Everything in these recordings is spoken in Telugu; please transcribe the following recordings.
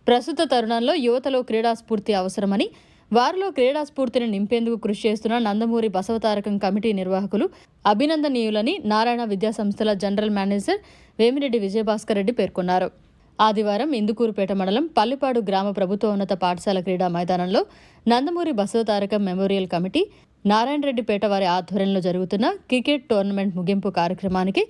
ప్రస్తుత తరుణంలో యువతలో క్రీడా స్ఫూర్తి అవసరమని, వారిలో క్రీడా స్ఫూర్తిని నింపేందుకు కృషి చేస్తున్న నందమూరి బసవతారకం కమిటీ నిర్వాహకులు అభినందనీయులని నారాయణ విద్యాసంస్థల జనరల్ మేనేజర్ వేమిరెడ్డి విజయభాస్కర్ రెడ్డి పేర్కొన్నారు. ఆదివారం ఇందుకూరుపేట మండలం పల్లిపాడు గ్రామ ప్రభుత్వోన్నత పాఠశాల క్రీడా మైదానంలో నందమూరి బసవతారకం మెమోరియల్ కమిటీ నారాయణరెడ్డిపేట వారి ఆధ్వర్యంలో జరుగుతున్న క్రికెట్ టోర్నమెంట్ ముగింపు కార్యక్రమానికి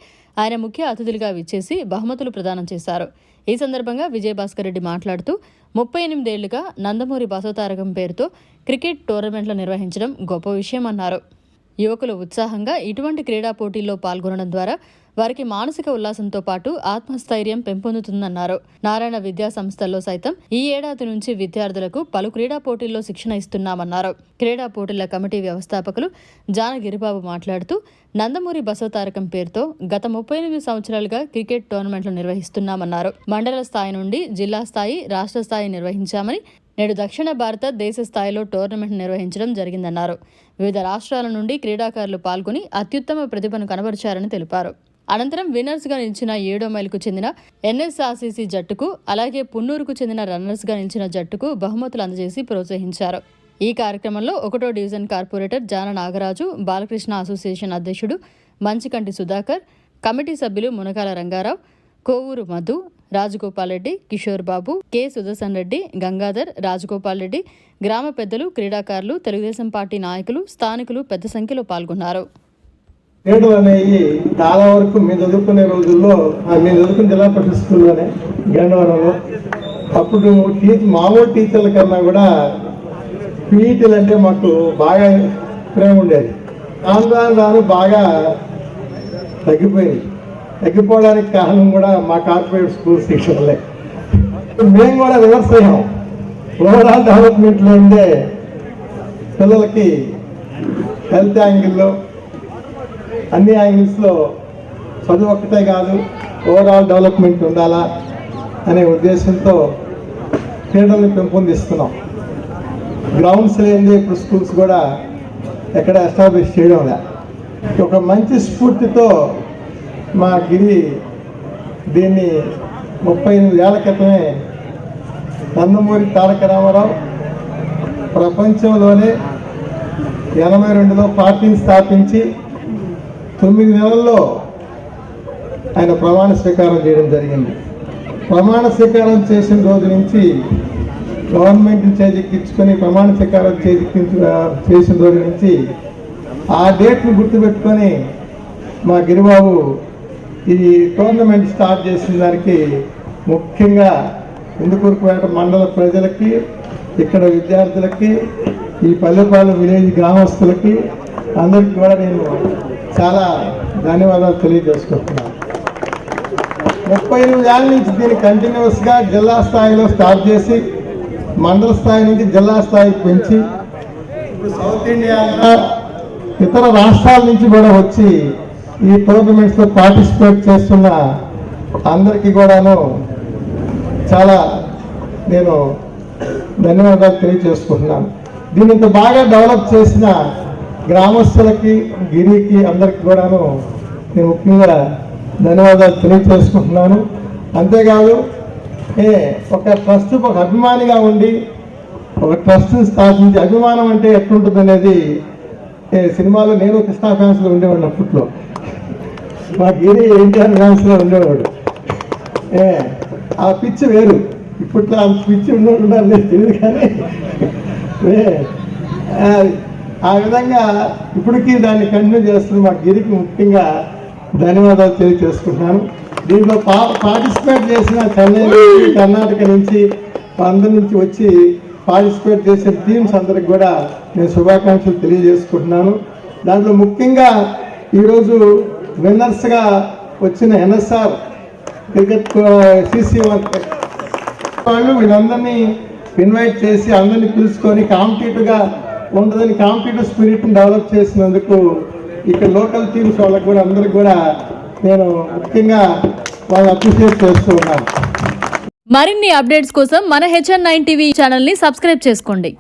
ఆయన ముఖ్య అతిథులుగా విచ్చేసి బహుమతులు ప్రదానం చేశారు. ఈ సందర్భంగా విజయభాస్కర్ రెడ్డి మాట్లాడుతూ 38 ఏళ్లుగా నందమూరి బసవతారకం పేరుతో క్రికెట్ టోర్నమెంట్లు నిర్వహించడం గొప్ప విషయమన్నారు. యువకులు ఉత్సాహంగా ఇటువంటి క్రీడా పోటీల్లో పాల్గొనడం ద్వారా వారికి మానసిక ఉల్లాసంతో పాటు ఆత్మస్థైర్యం పెంపొందుతుందన్నారు. నారాయణ విద్యా సంస్థల్లో సైతం ఈ ఏడాది నుంచి విద్యార్థులకు పలు క్రీడా పోటీల్లో శిక్షణ ఇస్తున్నామన్నారు. క్రీడా పోటీల కమిటీ వ్యవస్థాపకులు జానగిరిబాబు మాట్లాడుతూ నందమూరి బసవతారకం పేరుతో గత 38 సంవత్సరాలుగా క్రికెట్ టోర్నమెంట్లు నిర్వహిస్తున్నామన్నారు. మండల స్థాయి నుండి జిల్లా స్థాయి, రాష్ట్ర స్థాయి నిర్వహించామని, నేడు దక్షిణ భారత దేశ స్థాయిలో టోర్నమెంట్ నిర్వహించడం జరిగిందన్నారు. వివిధ రాష్ట్రాల నుండి క్రీడాకారులు పాల్గొని అత్యుత్తమ ప్రతిభను కనబరిచారని తెలిపారు. అనంతరం విన్నర్స్గా నిలిచిన 7వ మైలుకు చెందిన ఎన్ఎస్ఆర్సీసీ జట్టుకు, అలాగే పున్నూరుకు చెందిన రన్నర్స్గా నిలిచిన జట్టుకు బహుమతులు అందజేసి ప్రోత్సహించారు. ఈ కార్యక్రమంలో 1వ డివిజన్ కార్పొరేటర్ జాన నాగరాజు, బాలకృష్ణ అసోసియేషన్ అధ్యక్షుడు మంచికంటి సుధాకర్, కమిటీ సభ్యులు మునకాల రంగారావు, కోవూరు మధు, రాజగోపాల్ రెడ్డి, కిషోర్ బాబు, కె సుదర్శన్ రెడ్డి, గంగాధర్, రాజగోపాల్ రెడ్డి, గ్రామ పెద్దలు, క్రీడాకారులు, తెలుగుదేశం పార్టీ నాయకులు, స్థానికులు పెద్ద సంఖ్యలో పాల్గొన్నారు. క్రీడలు అనేవి చాలా వరకు మేము చదువుకునే రోజుల్లో, మేము చదువుకున్న జిల్లా పరిషత్ స్కూల్లోనే గండవరంలో, అప్పుడు మామూలు టీచర్ల కన్నా కూడా పీఈటీలు అంటే మాకు బాగా ప్రేమ ఉండేది. దాని బాగా తగ్గిపోవడానికి కారణం కూడా మా కార్పొరేట్ స్కూల్ శిక్షణలే. మేము కూడా రివర్స్ అయ్యాం. ఓవరాల్ డెవలప్మెంట్లో ఉండే పిల్లలకి హెల్త్ యాంగిల్లో, అన్ని యాంగిల్స్లో చదువు ఒక్కటే కాదు, ఓవరాల్ డెవలప్మెంట్ ఉండాలా అనే ఉద్దేశంతో క్రీడల్ని పెంపొందిస్తున్నాం. గ్రౌండ్స్ లేని ఇప్పుడు స్కూల్స్ కూడా ఎక్కడ ఎస్టాబ్లిష్ చేయడం లే. ఒక మంచి స్ఫూర్తితో మా గిరి దీన్ని 38 ఏళ్ల క్రితమే నందమూరి తారక రామారావు ప్రపంచంలోనే 82లో పార్టీని స్థాపించి 9 నెలల్లో ఆయన ప్రమాణ స్వీకారం చేయడం జరిగింది. ప్రమాణ స్వీకారం చేసిన రోజు నుంచి గవర్నమెంట్ని చేజిక్కించుకొని ప్రమాణ స్వీకారం చేసిన రోజు నుంచి ఆ డేట్ని గుర్తుపెట్టుకొని మా గిరిబాబు ఈ టోర్నమెంట్ స్టార్ట్ చేసిన దానికి ముఖ్యంగా ఇందుకూరుపేట మండల ప్రజలకి, ఇక్కడ విద్యార్థులకి, ఈ పల్లెపాలెం విలేజ్ గ్రామస్తులకి అందరికీ కూడా నేను చాలా ధన్యవాదాలు తెలియజేసుకుంటున్నాను. 38 ఏళ్ళ నుంచి దీన్ని కంటిన్యూస్గా జిల్లా స్థాయిలో స్టార్ట్ చేసి మండల స్థాయి నుంచి జిల్లా స్థాయికి పెంచి ఇప్పుడు సౌత్ ఇండియాలో ఇతర రాష్ట్రాల నుంచి కూడా వచ్చి ఈ టోర్నమెంట్స్లో పార్టిసిపేట్ చేస్తున్న అందరికీ కూడాను చాలా నేను ధన్యవాదాలు తెలియజేసుకుంటున్నాను. దీన్ని ఇంత బాగా డెవలప్ చేసిన గ్రామస్తులకి, గిరికి అందరికీ కూడాను నేను ముఖ్యంగా ధన్యవాదాలు తెలియజేసుకుంటున్నాను. అంతేకాదు ఒక ట్రస్ట్, ఒక అభిమానిగా ఉండి ఒక ట్రస్ట్ని స్థాపించి, అభిమానం అంటే ఎట్లుంటుంది అనేది సినిమాలో నేను కృష్ణా ఫ్యాన్స్లో ఉండేవాడు. అప్పట్లో మా గిరి ఎన్టీఆర్ ఫ్యాన్స్లో ఉండేవాడు. ఆ పిచ్చి వేరు, ఇప్పట్లో ఆ పిచ్చి ఉండడం తెలియదు, కానీ ఆ విధంగా ఇప్పటికీ దాన్ని కంటిన్యూ చేస్తున్న మా గిరికి ముఖ్యంగా ధన్యవాదాలు తెలియజేసుకుంటున్నాను. దీంట్లో పార్టిసిపేట్ చేసిన చెన్నై నుంచి, కర్ణాటక నుంచి, అందరి నుంచి వచ్చి పార్టిసిపేట్ చేసిన టీమ్స్ అందరికి కూడా నేను శుభాకాంక్షలు తెలియజేసుకుంటున్నాను. దాంట్లో ముఖ్యంగా ఈరోజు విన్నర్స్గా వచ్చిన ఎన్ఎస్ఆర్ క్రికెట్ సిసి వాళ్ళు వీళ్ళందరినీ ఇన్వైట్ చేసి అందరినీ పిలుచుకొని కాంపిటేటివ్గా ఉంటుందని కాంపిటేటివ్ స్పిరిట్ని డెవలప్ చేసినందుకు ఇక్కడ లోకల్ టీమ్స్ వాళ్ళకి కూడా అందరికి కూడా నేను ముఖ్యంగా వాళ్ళు అప్రిషియేట్ చేస్తూ ఉన్నాను. మరిన్ని అప్డేట్స్ కోసం మన HN9 టీవీ ఛానల్ని సబ్స్క్రైబ్ చేసుకోండి.